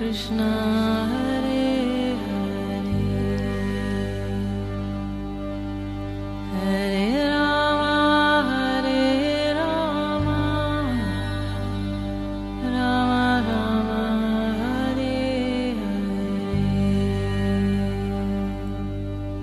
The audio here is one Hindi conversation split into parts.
कृष्ण हरे हरे हरे राम राम राम हरे हरे।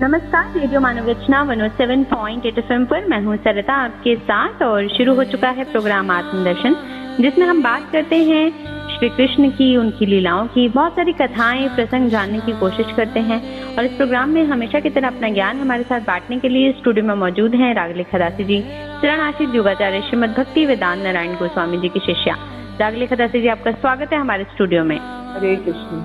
नमस्कार, रेडियो मानव रचना 107.8 FM पर मैं हूँ सरिता आपके साथ और शुरू हो चुका है प्रोग्राम आत्मदर्शन, जिसमें हम बात करते हैं श्री कृष्ण की, उनकी लीलाओं की, बहुत सारी कथाएं प्रसंग जानने की कोशिश करते हैं। और इस प्रोग्राम में हमेशा की तरह अपना ज्ञान हमारे साथ बांटने के लिए स्टूडियो में मौजूद हैं रागलेखा दासी जी, शरणाशित योगाचार्य श्रीमद भक्ति वेदांत नारायण गोस्वामी जी की शिष्या। रागलेखा दासी जी, आपका स्वागत है हमारे स्टूडियो में। हरे कृष्ण।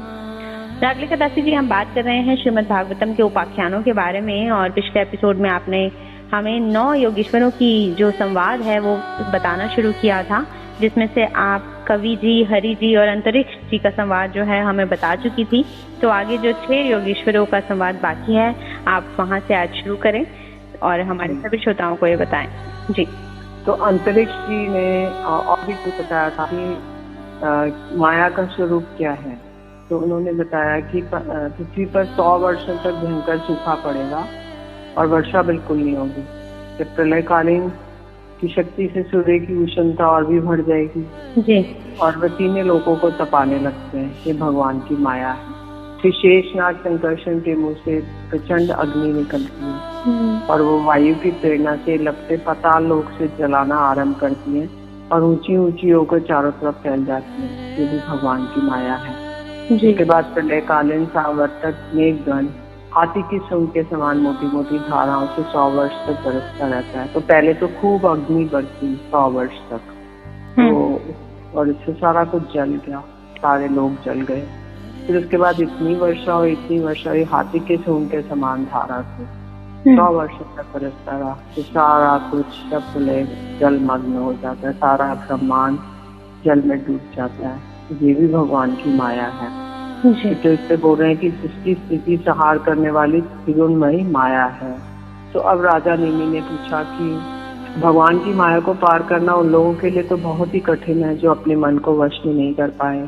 रागलेखा दासी जी, हम बात कर रहे हैं श्रीमद् भागवतम के उपाख्यानों के बारे में और पिछले एपिसोड में आपने हमें 9 योगेश्वरों की जो संवाद है वो बताना शुरू किया था, जिसमें से आप कवि जी, हरि जी और अंतरिक्ष जी का संवाद जो है हमें बता चुकी थी। तो आगे जो 6 योगेश्वरों का संवाद बाकी है, आप वहां से आज शुरू करें और हमारे सभी श्रोताओं को ये बताएं जी। तो अंतरिक्ष जी ने और भी कुछ बताया था कि माया का स्वरूप क्या है। तो उन्होंने बताया कि पृथ्वी पर 100 वर्षों तक भयंकर सूखा पड़ेगा और वर्षा बिल्कुल नहीं होगी। जब प्रलयकालीन की शक्ति से सूर्य की उष्णता और भी बढ़ जाएगी जी, और वह तीनों लोगों को तपाने लगते हैं। ये भगवान की माया है। फिर शेषनाग संकर्षण के मुंह से प्रचंड अग्नि निकलती है और वो वायु की प्रेरणा से लपटे पाताल लोक से जलाना आरंभ करती है और ऊंची ऊंची होकर चारों तरफ फैल जाती है। ये भी भगवान की माया है। उसके बाद प्रलयकालीन सावर्तक मेघगण हाथी की सूंड के समान मोटी मोटी धाराओं से 100 वर्ष तक बरसता रहता है। तो पहले तो खूब अग्नि बरसी 100 वर्ष तक, तो और इससे सारा कुछ जल गया, सारे लोग जल गए। फिर उसके बाद इतनी वर्षा हुई हाथी के सूंड के समान धारा से 100 वर्ष तक बरसता रहा। तो सारा कुछ सब प्रलय जलमग्न हो जाता है, सारा ब्रह्मांड जल में डूब जाता है। ये भी भगवान की माया है। तो इससे बोल रहे हैं कि सृष्टि स्थिति संहार करने वाली त्रिगुणमयी माया है। तो अब राजा नेमि ने पूछा कि भगवान की माया को पार करना उन लोगों के लिए तो बहुत ही कठिन है जो अपने मन को वश में नहीं कर पाए।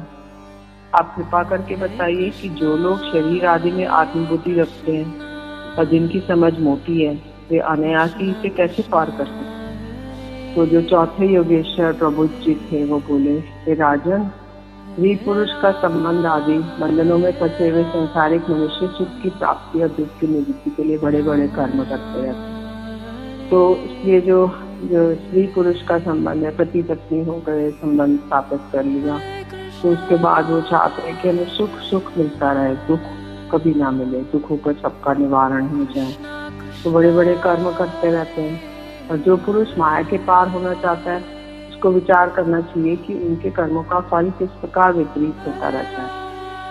आप कृपा करके बताइए कि जो लोग शरीर आदि में आत्मबुद्धि रखते हैं और जिनकी समझ मोटी है, वे अनायास ही इसे कैसे पार कर सकते। तो जो चौथे योगेश्वर प्रभु जी थे वो बोले, हे राजन, स्त्री पुरुष का संबंध आदि बंधनों में फंसे हुए संसारिक मनुष्य सुख की प्राप्ति और दुख की निवृत्ति के लिए बड़े बड़े कर्म करते रहते हैं। तो इसलिए जो स्त्री पुरुष का संबंध है, पति पत्नी हो गए, संबंध स्थापित कर लिया, तो उसके बाद वो चाहते हैं कि हमें सुख मिलता रहे, दुख कभी ना मिले, दुखों का सबका निवारण हो जाए। तो बड़े बड़े कर्म करते रहते हैं। और जो पुरुष माया के पार होना चाहता है, उसको विचार करना चाहिए कि उनके कर्मों का फल किस प्रकार विपरीत होता रहता है।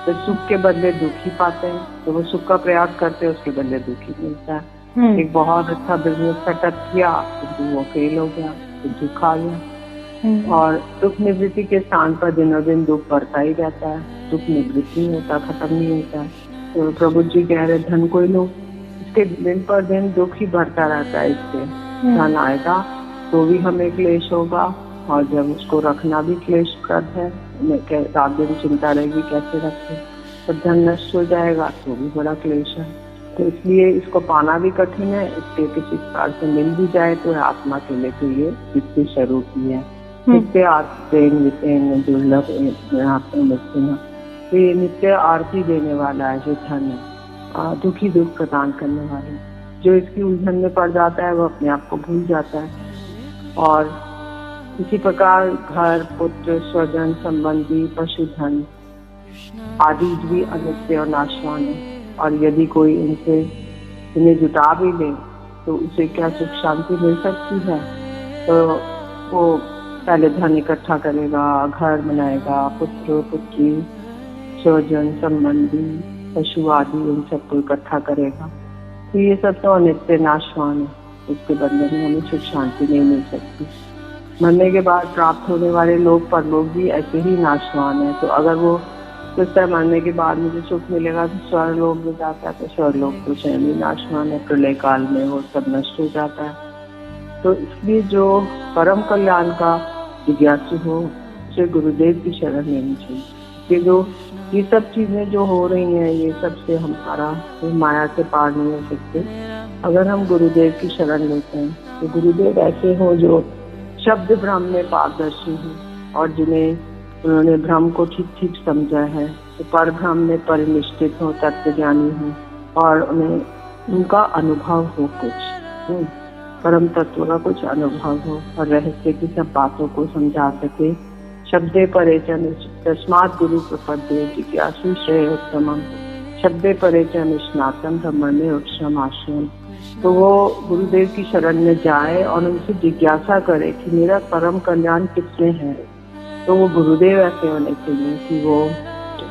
तो सुख के बदले दुख ही पाते हैं, तो वो सुख का प्रयास करते हैं, उसके बदले दुख ही मिलता है। एक बहुत अच्छा बिजनेस सेटअप किया, तो वो फेल हो गया, तो दुख आ गया। और दुख निवृत्ति के स्थान पर दिनों दिन दुख बढ़ता ही रहता है, दुख निवृत्ति नहीं होता, खत्म नहीं होता है। तो प्रभु जी कह रहे, धन कोई लो, इसके दिन पर दिन दुख ही बढ़ता रहता है। इससे धन आएगा तो भी हमें क्लेश होगा, और जब उसको रखना भी क्लेशप्रद है, रात दिन चिंता रहेगी कैसे रखें। तो धन नष्ट हो जाएगा तो भी बड़ा क्लेश है। तो इसलिए इसको पाना भी कठिन है। इसके किसी प्रकार से मिल भी जाए तो आत्मा के लिए तो ये नित्य स्वरूप ही है। नित्य आरती दुर्लभ तो ये नित्य आरती देने वाला है जो धन है, दुखी दुख प्रदान करने वाला। जो इसकी उलझन में पड़ जाता है वो अपने आप को भूल जाता है। और इसी प्रकार घर, पुत्र, स्वजन, संबंधी, पशुधन आदि भी अनित्य और नाशवान है। और यदि कोई इन्हें जुटा भी ले तो उसे क्या सुख शांति मिल सकती है। तो वो पहले धन इकट्ठा करेगा, घर बनाएगा, पुत्र पुत्री, स्वजन, संबंधी, पशु आदि उन सबको इकट्ठा करेगा। तो ये सब तो अनित्य नाशवान है, उसके बदले में हमें सुख शांति नहीं मिल सकती। मरने के बाद प्राप्त होने वाले लोग परलोक भी ऐसे ही नाशवान है। तो अगर वो सोचता है मरने के बाद मुझे सुख मिलेगा तो स्वर्गलोक में जाता है, तो स्वर्गलोक तो स्वयं ही नाशवान है, प्रलय काल में वो सब नष्ट हो जाता है। तो इसलिए जो परम कल्याण का जिज्ञासु हो उसे गुरुदेव की शरण लेनी चाहिए। कि जो ये सब चीजें जो हो रही हैं, ये सब से हमारा माया से पार नहीं हो सकते। अगर हम गुरुदेव की शरण लेते हैं तो गुरुदेव ऐसे हो जो शब्द भ्रम में पारदर्शी हैं और जिन्हें उन्होंने भ्रम को ठीक ठीक समझा है, तो पर भ्रम में परिनिष्ठित हो, तत्वज्ञानी हो और उन्हें उनका अनुभव हो, कुछ परम तत्व का कुछ अनुभव हो और रहस्य की सब बातों को समझा सके। शब्दे परे च तस्मात् गुरु प्रपद्ये जिज्ञासु श्रेयोत्तमम्, शब्दे परे च निष्णातम् ब्रह्मण्ये उत्तम आश्रयम्। तो वो गुरुदेव की शरण में जाए और उनसे जिज्ञासा करे कि मेरा परम कल्याण किसमें है। तो वो गुरुदेव ऐसे होने चाहिए कि वो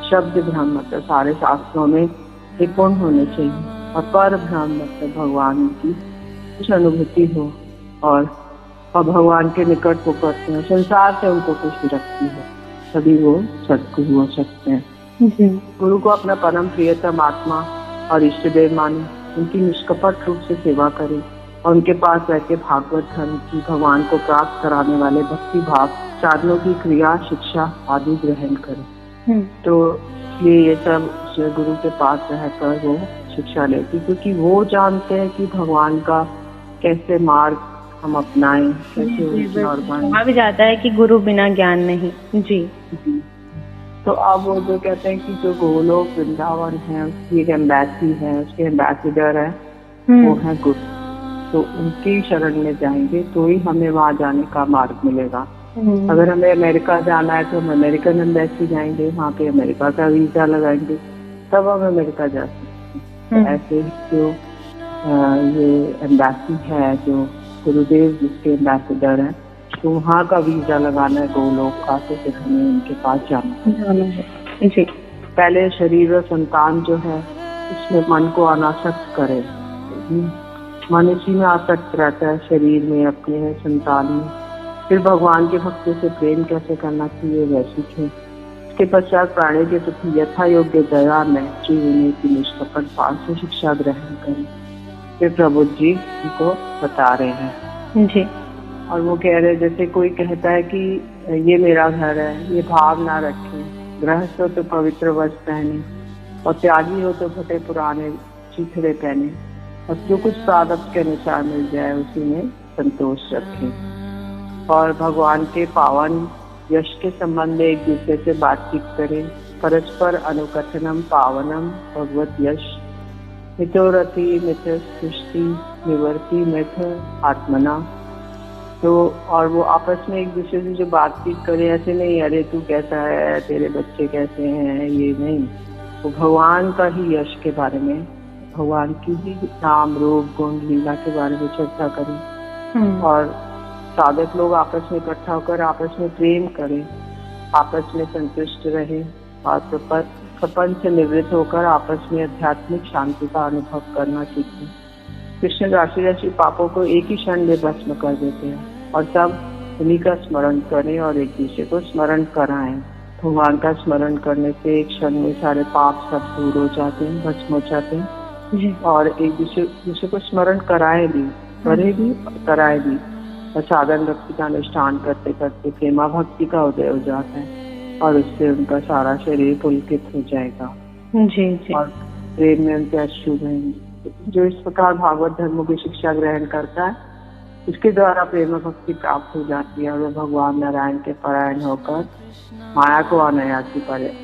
शब्द भ्रम मतलब सारे शास्त्रों में निपुण होने चाहिए और पर भ्रम मतलब भगवान की कुछ अनुभूति हो और भगवान के निकट वो करते हैं, संसार से उनको कुछ विरक्ति है, तभी वो सद्गुरु हो सकते हैं। गुरु को अपना परम प्रियतम आत्मा और इष्ट देव माने, उनकी निष्कपट रूप से सेवा करें और उनके पास रहकर भागवत धर्म की, भगवान को प्राप्त कराने वाले भक्ति भाव साधनों की क्रिया, शिक्षा आदि ग्रहण करें। तो ये सब गुरु के पास रहकर वो शिक्षा लेती, क्योंकि वो जानते हैं कि भगवान का कैसे मार्ग हम अपनाएं, कैसे और कहा भी जाता है कि गुरु बिना ज्ञान नहीं। जी। तो अब वो जो कहते हैं कि जो गोलोक वृंदावन है उसकी एक एम्बेसी है, उसके एम्बेसडर है, वो है गुरु। तो उनकी शरण में जाएंगे तो ही हमें वहाँ जाने का मार्ग मिलेगा। अगर हमें अमेरिका जाना है तो हम अमेरिकन एम्बेसी जाएंगे, वहाँ पे अमेरिका का वीजा लगाएंगे, तब हम अमेरिका जा सकते हैं। ऐसे ही जो ये एम्बेसी है, जो गुरुदेव जिसके एम्बेसडर है, तो वहाँ का वीजा लगाना है गोलोक का, तो फिर हमें उनके पास जाना है। जी। पहले शरीर और संतान जो है उसमें मन को अनासक्त करे। मन इसी में आसक्त रहता है, शरीर में, अपने संतान में। फिर भगवान के भक्तों से प्रेम कैसे करना चाहिए वह सीखे। इसके पश्चात प्राणी के प्रति यथा योग्य दया में जीवने की निष्कपट पाठ से शिक्षा ग्रहण करें। फिर प्रभु जी उनको बता रहे हैं। जी। और वो कह रहे, जैसे कोई कहता है कि ये मेरा घर है, ये भाव ना रखें, गृहस्थ हो तो पवित्र वस्त्र पहने और त्यागी हो तो फटे पुराने चिथड़े पहने और जो कुछ प्रारब्ध के अनुसार मिल जाए उसी में संतोष रखें। और भगवान के पावन यश के संबंध में एक दूसरे से बातचीत करें। परस्पर अनुकथनम पावनम भगवत यश मितोरति मित सृष्टि निवर्ति मिथ आत्मना। तो और वो आपस में एक दूसरे से जो बातचीत करें, ऐसे नहीं अरे तू कैसा है, तेरे बच्चे कैसे हैं, ये नहीं, वो भगवान का ही यश के बारे में, भगवान की ही नाम रूप गुण लीला के बारे में चर्चा करें। और साधक लोग आपस में इकट्ठा होकर आपस में प्रेम करें, आपस में संतुष्ट रहे और प्रपंच से निवृत्त होकर आपस में आध्यात्मिक शांति का अनुभव करना सीखें। कृष्ण राशि पापों को एक ही क्षण में भस्म कर देते हैं और सब उन्हीं का स्मरण करें और एक दूसरे को स्मरण कराएं। भगवान का स्मरण करने से एक क्षण में सारे पाप सब दूर हो जाते हैं, भस्म हो जाते हैं। और एक दूसरे को स्मरण कराए भी, करे भी और कराए भी। और साधन भक्ति का अनुष्ठान करते करते प्रेमा भक्ति का उदय हो जाता है और उससे उनका सारा शरीर पुलकित हो जाएगा। जी। और प्रेम में उनके अश्रु बहेंगे। जो इस प्रकार भागवत धर्मों की शिक्षा ग्रहण करता है उसके द्वारा प्रेम भक्ति प्राप्त हो जाती है और वह भगवान नारायण के परायण होकर माया को अनायासी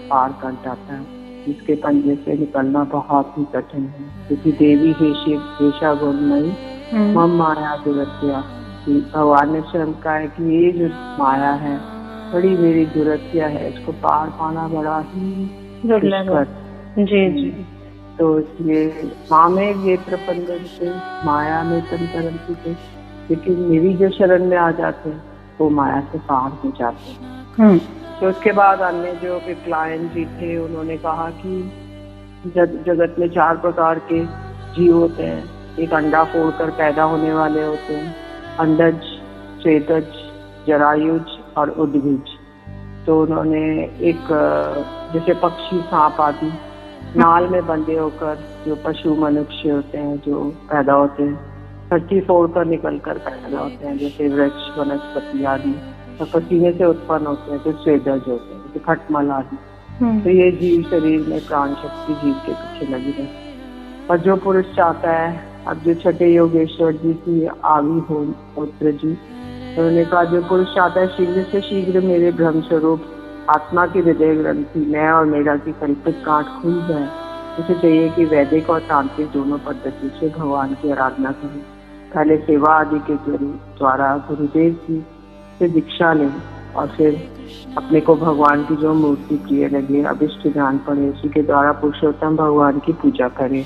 पार कर जाता है, जिसके पंजे से निकलना बहुत ही कठिन है। क्योंकि देवी हे शिव हेशा गुणमयी मम माया दुरत्या। भगवान ने स्वयं कहा है कि ये जो माया है बड़ी मेरी दुरत्या है, इसको पार पाना बड़ा ही दुर्लभ। जी। तो इसलिए माँ में ये प्रपंचन से माया में तंत्रंती से, लेकिन मेरी जो शरण में आ जाते हैं वो माया से पार हो जाते हैं। तो उसके बाद अन्य जो विक्लायन जी थे उन्होंने कहा कि जगत में 4 प्रकार के जीव होते हैं। एक अंडा फोड़कर पैदा होने वाले होते हैं, अंडज, स्वेदज, जरायुज और उद्भिज। तो उन्होंने एक जैसे पक्षी, सांप आदि नाल में बंधे होकर जो पशु मनुष्य होते हैं जो पैदा होते हैं, धरती फोड़कर निकल कर पैदा होते हैं, जैसे वृक्ष, वनस्पति आदि, और पसीने से उत्पन्न होते हैं जो स्वेदज होते हैं, जैसे खटमल आदि। तो ये जीव शरीर में प्राण शक्ति जीव के पीछे लगी रहती। और जो पुरुष चाहता है, अब जो छठे योगेश्वर जी की आवी हो पुत्र जी, तो उन्होंने कहा जो पुरुष चाहता है शीघ्र से शीघ्र मेरे ब्रह्म स्वरूप आत्मा की हृदय ग्रंथि मैं और मेरा की कल्पित गांठ खुल जाए, उसे चाहिए कि वैदिक और तांत्रिक दोनों पद्धति से भगवान की आराधना करें। पहले सेवा आदि के द्वारा गुरुदेव जी से दीक्षा लें और फिर अपने को भगवान की जो मूर्ति प्रिय लगे, अभिष्ट ध्यान पड़े, उसी के द्वारा पुरुषोत्तम भगवान की पूजा करें।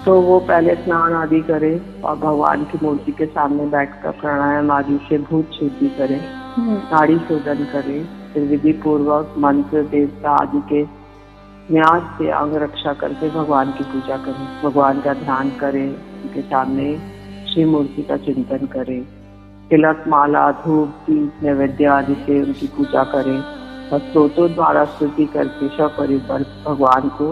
तो वो पहले स्नान आदि करे और भगवान की मूर्ति के सामने बैठकर प्राणायाम आदि से भूत शुद्धि करे, नाड़ी शोधन करे, फिर विधि पूर्वक मंत्र देवता आदि के न्यास से अंग रक्षा करके भगवान की पूजा करें, भगवान का ध्यान करें, उनके सामने श्री मूर्ति का चिंतन करें, तिलक माला धूप दीप नैवेद्य आदि से उनकी पूजा करें और स्रोतों द्वारा स्तुति करके सपरिवार भगवान को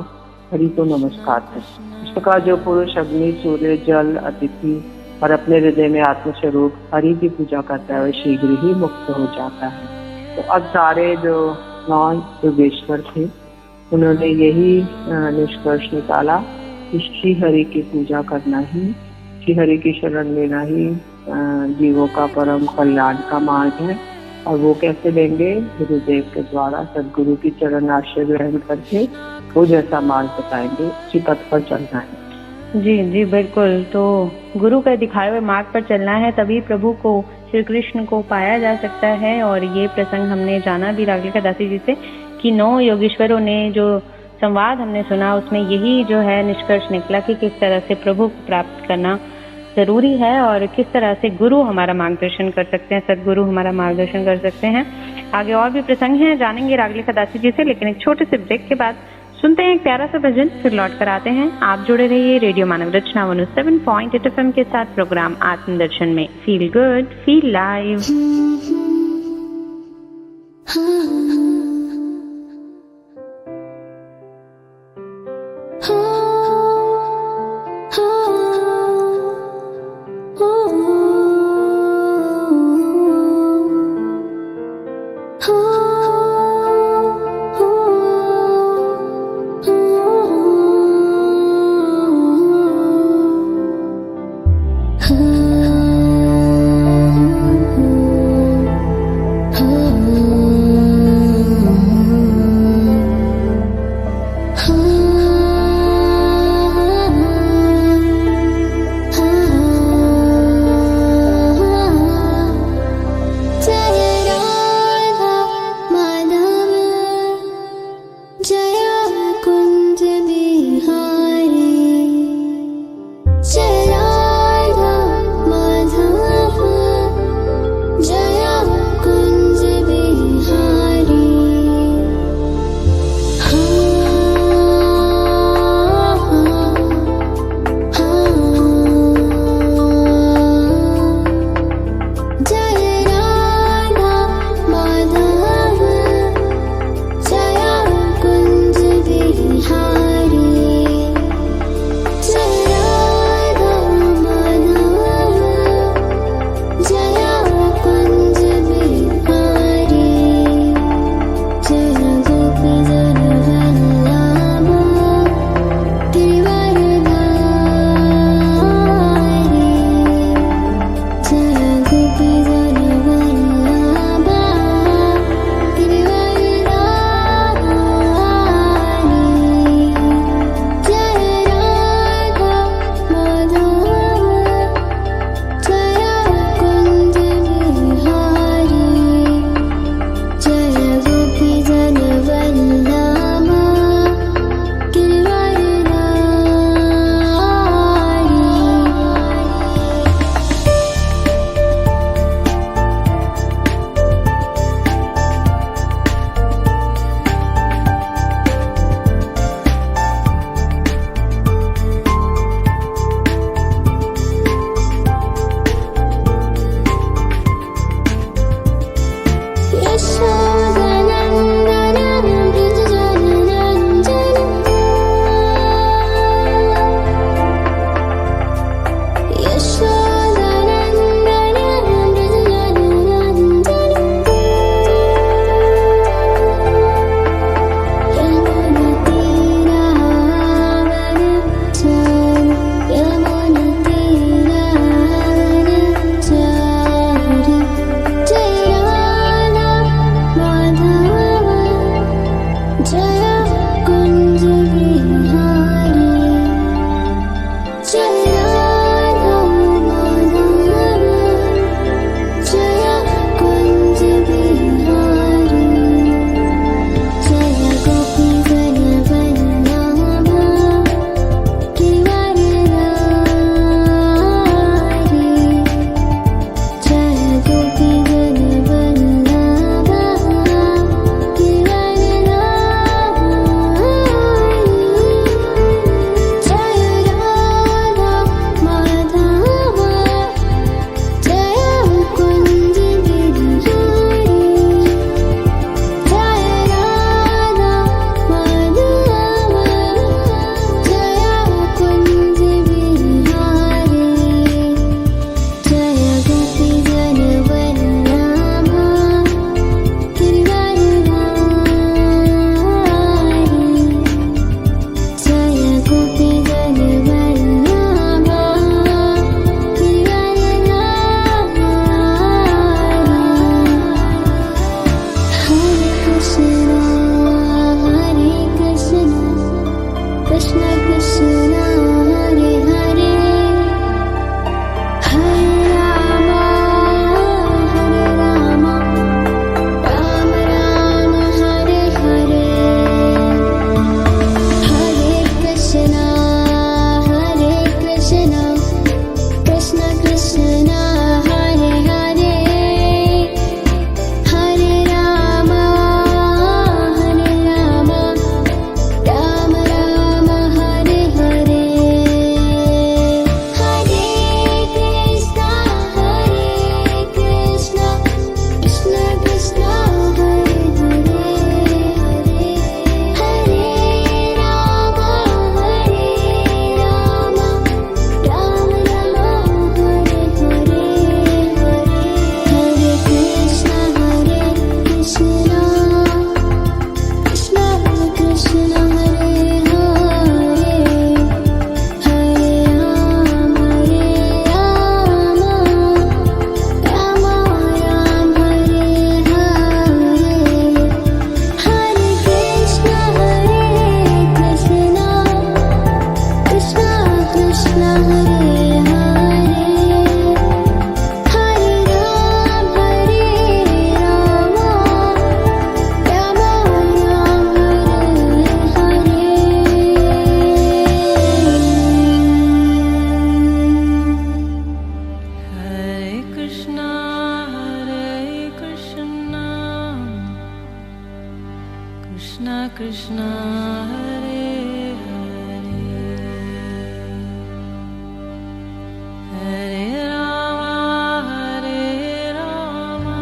हरि को नमस्कार करें। इस प्रकार जो पुरुष अग्नि सूर्य जल अतिथि और अपने हृदय में आत्मस्वरूप हरि की पूजा करता है वह शीघ्र ही मुक्त हो जाता है। तो अब सारे जो 9 योगेश्वर थे उन्होंने यही निष्कर्ष निकाला कि श्री हरि की पूजा करना ही, श्री हरि की शरण लेना ही जीवों का परम कल्याण का मार्ग है। और वो कैसे लेंगे? गुरुदेव के द्वारा सदगुरु की चरण आश्रय ग्रहण करके वो जैसा मार्ग बताएंगे उसी पथ पर चलना है। जी जी बिल्कुल। तो गुरु का दिखाए हुए मार्ग पर चलना है, तभी प्रभु को, श्री कृष्ण को पाया जा सकता है। और ये प्रसंग हमने जाना भी रागलिका दासी जी से कि 9 योगेश्वरों ने जो संवाद हमने सुना उसमें यही जो है निष्कर्ष निकला कि किस तरह से प्रभु को प्राप्त करना जरूरी है और किस तरह से गुरु हमारा मार्गदर्शन कर सकते हैं, सदगुरु हमारा मार्गदर्शन कर सकते हैं। आगे और भी प्रसंग हैं, जानेंगे रागलिका दासी जी से, लेकिन एक छोटे से ब्रेक के बाद सुनते हैं एक प्यारा सा भजन, फिर लौट कर आते हैं। आप जुड़े रहिए रेडियो मानव रचना 107.8 FM के साथ प्रोग्राम आत्मदर्शन में। Feel good feel live. Krishna Hare Hare Hare Rama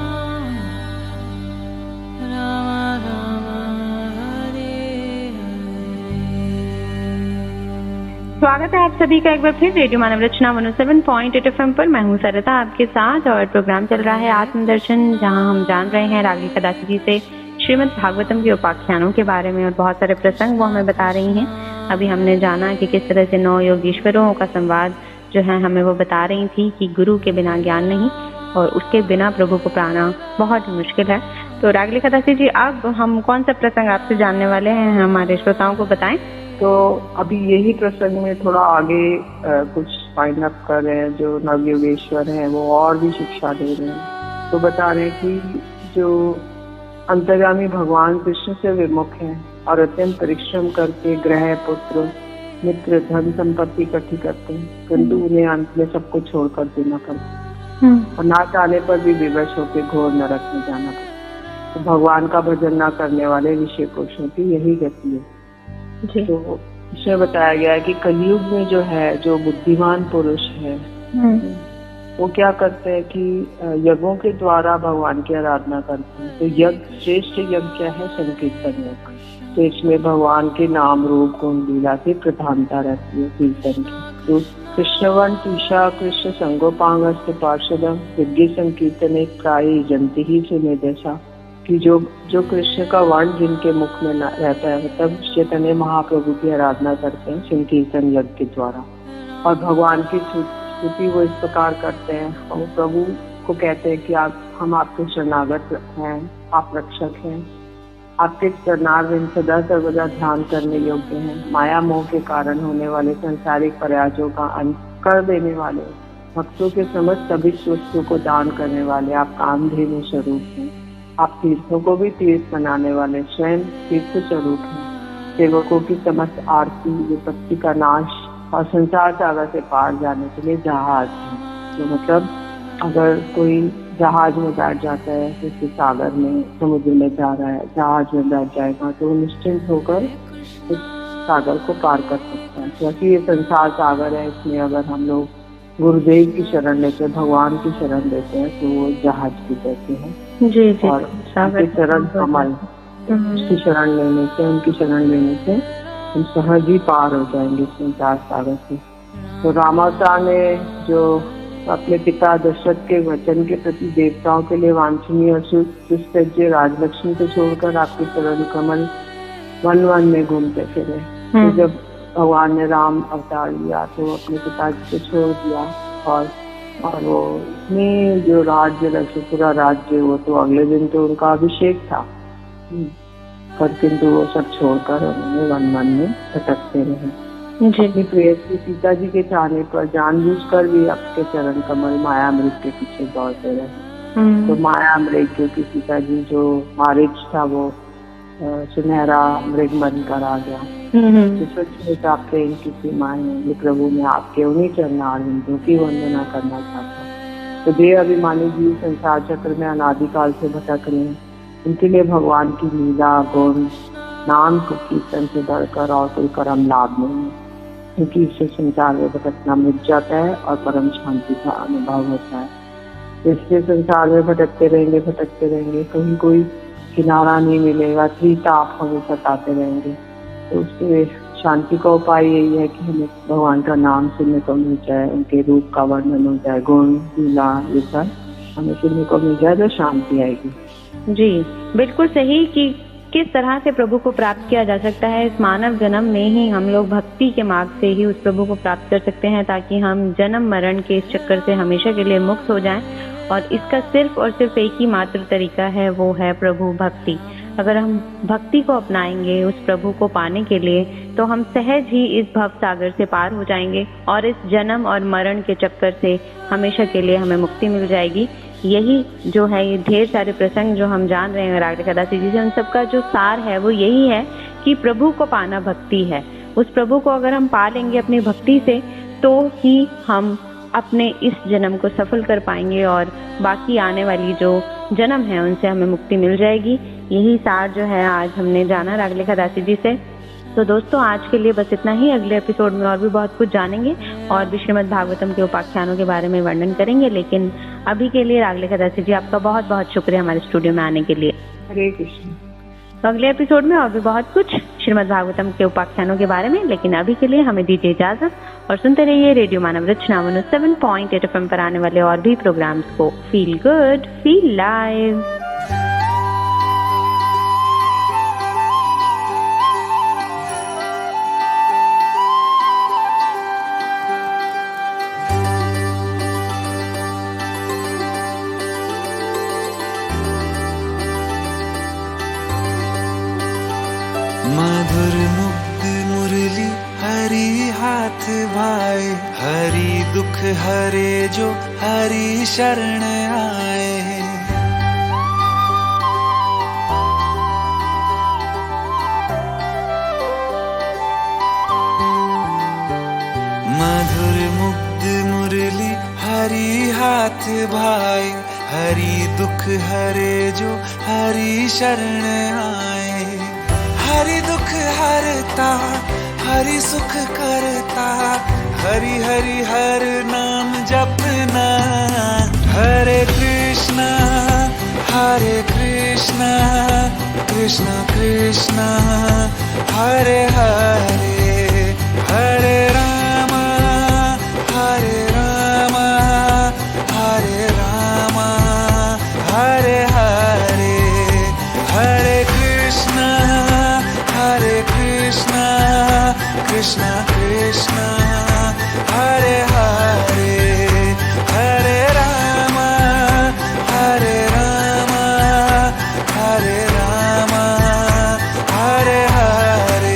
Rama Rama Hare Hare। स्वागत है आप सभी का एक बार फिर रेडियो मानव रचना 107.8 FM पर। मैं हूँ सरता आपके साथ और प्रोग्राम चल रहा है आत्मदर्शन, जहाँ हम जान रहे हैं रागी कदासी जी से श्रीमद् भागवतम के उपाख्यानों के बारे में और बहुत सारे प्रसंग वो हमें बता रही हैं। अभी हमने जाना कि किस तरह से 9 योगीश्वरों का संवाद जो है हमें वो बता रही थी कि गुरु के बिना ज्ञान नहीं और उसके बिना प्रभु को पाना बहुत ही मुश्किल है। तो रागी कदासी जी, अब हम कौन सा प्रसंग आपसे जानने वाले हैं, हमारे श्रोताओं को बताएं। तो अभी यही प्रसंग में थोड़ा आगे कुछ फाइंड अप कर रहे हैं। जो नवयोगेश्वर हैं वो और भी शिक्षा दे रहे हैं। तो बता रहे हैं कि जो अंतर्यामी भगवान कृष्ण से विमुख हैं और अत्यंत परिश्रम करके ग्रह, पुत्र, मित्र, धन संपत्ति इकट्ठी करते हैं, किंतु उन्हें अंत में सबको छोड़कर देना पड़ता है और ना चाहने पर भी विवश होकर घोर नरक में जाना पड़ता है। तो भगवान का भजन न करने वाले ऋषि पुरुषों की यही गति है। तो इसमें बताया गया है कि कलयुग में जो है, जो बुद्धिमान पुरुष है वो क्या करते हैं कि यज्ञों के द्वारा भगवान की आराधना करते हैं। तो यज्ञ, श्रेष्ठ यज्ञ क्या है? संकीर्तन यज्ञ। तो इसमें भगवान के नाम, रूप, गुण, लीला की प्रधानता रहती है कीर्तन की। तो कृष्णवन टीशा कृष्ण संगोपांगस्थ पार्षदम यज्ञ संकीर्तन एक प्राय जंती ही सुने जैसा कि जो कृष्ण का वर्ण जिनके मुख में रहता है, मतलब चैतन्य महाप्रभु की आराधना करते हैं संकीर्तन यज्ञ के द्वारा। और भगवान की स्तुति वो इस प्रकार करते हैं और वो प्रभु को कहते हैं कि हम आपके शरणागत हैं, आप रक्षक हैं, आपके चरणारविंद सदा सर्वदा ध्यान करने योग्य हैं, माया मोह के कारण होने वाले संसारिक प्रयासों का अंत कर देने वाले, भक्तों के समस्त सभी वस्तु को दान करने वाले आप कामधेनु स्वरूप हैं। आप तीर्थों को भी तीर्थ बनाने वाले स्वयं तीर्थ स्वरूप हैं। सेवकों की समस्त आरती, विपत्ति का नाश और संसार सागर से पार जाने के लिए जहाज है। तो मतलब अगर कोई जहाज में बैठ जाता है, जैसे सागर में, समुद्र में जा रहा है, जहाज में बैठ जाएगा तो निश्चिंत होकर उस सागर को पार कर सकता है। क्योंकि ये संसार सागर है, इसमें अगर हम लोग गुरुदेव की शरण लेते हैं, भगवान की शरण लेते हैं, तो वो जहाज भी कहते हैं। जी जी, और उनके चरण कमल, उसकी शरण लेने से, उनकी शरण लेने से हम सहज ही पार हो जाएंगे संसार सागर से। तो रामावतार ने जो अपने पिता दशरथ के वचन के प्रति देवताओं के लिए वांछनीय और सुसज्ज राजलक्ष्मी को छोड़कर आपके चरण कमल वन वन में घूमते फिरे। तो जब भगवान ने राम अवतार लिया तो अपने पिताजी को छोड़ दिया और वो इसमें जो राज्य लक्ष्य पूरा राज्य, वो तो अगले दिन तो उनका अभिषेक था, पर किंतु वो सब छोड़कर उन्होंने वन वन में भटकते रहे। अपनी प्रेयसी सीता जी के चाहने पर जानबूझकर भी आपके चरण कमल माया मृग के पीछे दौड़ते रहे। तो माया मृग, क्योंकि सीता जी जो मारीच था वो सुनहरा मृग बनकर आ गया। तो आपके इनकी सीमाएं हैं, प्रभु ने आपके उन्हीं चरणारविंदों की वंदना करना चाहता। तो देह अभिमानी जीव संसार चक्र में अनादिकाल से भटक रहे हैं। इनके लिए भगवान की लीला, गुण, नाम को कीर्तन से बढ़कर और कोई परम लाभ नहीं है, क्योंकि इससे संसार में भटकना मिट जाता है और परम शांति का अनुभव होता है। इसलिए संसार में भटकते रहेंगे, कहीं कोई किनारा नहीं मिलेगा, त्रिताप हमें सताते रहेंगे। तो उसके शांति का उपाय यही है कि हमें भगवान का नाम सुनने को मिल जाए, उनके रूप का वर्णन हो जाए, गुण, लीला, ये सब हमें सुनने को मिल जाए तो शांति आएगी। जी बिल्कुल सही कि किस तरह से प्रभु को प्राप्त किया जा सकता है। इस मानव जन्म में ही हम लोग भक्ति के मार्ग से ही उस प्रभु को प्राप्त कर सकते हैं, ताकि हम जन्म मरण के इस चक्कर से हमेशा के लिए मुक्त हो जाएं। और इसका सिर्फ और सिर्फ एक ही मात्र तरीका है, वो है प्रभु भक्ति। अगर हम भक्ति को अपनाएंगे उस प्रभु को पाने के लिए, तो हम सहज ही इस भव सागर से पार हो जाएंगे और इस जन्म और मरण के चक्कर से हमेशा के लिए हमें मुक्ति मिल जाएगी। यही जो है, ये ढेर सारे प्रसंग जो हम जान रहे हैं रागी कदासी जी से, उन सबका जो सार है वो यही है कि प्रभु को पाना भक्ति है। उस प्रभु को अगर हम पा लेंगे अपनी भक्ति से, तो ही हम अपने इस जन्म को सफल कर पाएंगे और बाकी आने वाली जो जन्म है उनसे हमें मुक्ति मिल जाएगी। यही सार जो है आज हमने जाना रागलेखा दासी जी से। तो दोस्तों आज के लिए बस इतना ही। अगले एपिसोड में और भी बहुत कुछ जानेंगे और भी श्रीमद् भागवतम के उपाख्यानों के बारे में वर्णन करेंगे। लेकिन अभी के लिए रागलेखा दासी जी आपका बहुत बहुत शुक्रिया हमारे स्टूडियो में आने के लिए। हरे कृष्ण। तो अगले एपिसोड में और भी बहुत कुछ श्रीमद् भागवतम के उपाख्यानों के बारे में। लेकिन अभी के लिए हमें दीजिए इजाजत और सुनते रहिए रेडियो मानव रचना 107.8 FM पर आने वाले और भी प्रोग्राम्स को। Feel good, feel live. मधुर मुग्ध मुरली हरि हाथ भाए, हरि दुख हरे जो हरि शरण आए। मधुर मुग्ध मुरली हरि हाथ भाए, हरि दुख हरे जो हरि शरण आए। हरि दुख हरता हरि सुख करता, हरि हरि हर नाम जपना। हरे कृष्णा कृष्णा कृष्णा हरे हरे, हरे रामा हरे रामा हरे रामा हरे हरे, हरे कृष्णा कृष्णा कृष्णा हरे हरे, हरे रामा हरे रामा हरे रामा हरे हरे।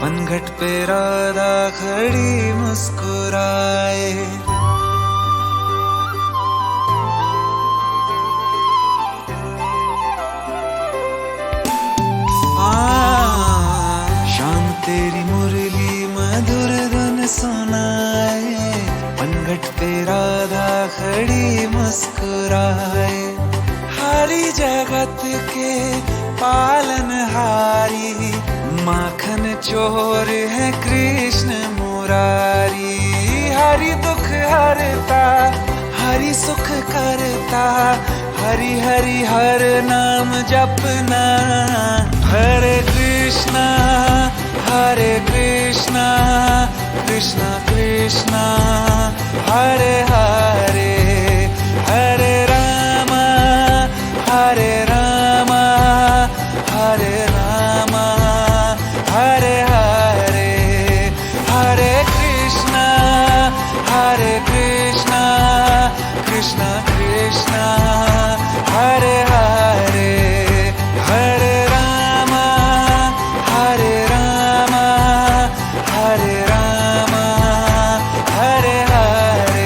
पनघट पे राधा खड़ी मुस्कुराए। शाम तेरी मुरली मधुर धुन सुनाए, पनघट पे राधा खड़ी मुस्कुराए। हरि जगत के पालनहारी, माखन चोर है कृष्ण मुरारी। हरि दुख हरता हरि सुख करता, हरि हरि हर नाम जपना। हरे कृष्णा कृष्णा कृष्णा हरे हरे, हरे रामा हरे रामा हरे रामा हरे हरे, हरे कृष्णा कृष्णा कृष्णा हरे हरे, हरे रामा हरे रामा हरे रामा हरे हरे।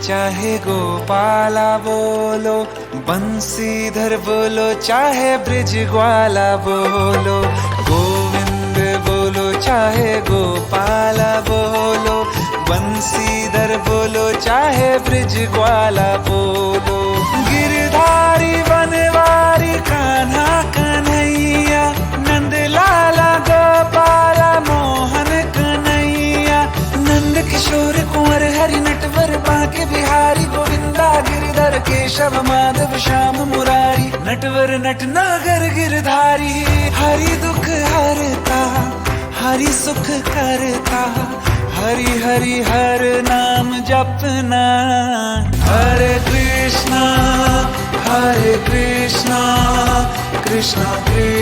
चाहे गोपाला बोलो, बंसीधर बोलो, चाहे ब्रिज ग्वाला बोलो। गोविंद बोलो चाहे गोपाला बोलो, बंसीधर बोलो चाहे ब्रिज ग्वाला बोलो। गिरधारी बनवारी कान्हा कन्हैया, नंद लाला गोपाला मोहन कन्हैया। नंद किशोर कुंवर हरि नटवर बांके बिहारी, गोविंदा गिरधर केशव माधव श्याम मुरारी। नटवर नटनागर गिरधारी, हरि दुख हरता हरि सुख करता, हरि हरि हर नाम जपना। हरे कृष्णा कृष्णा कृष्णा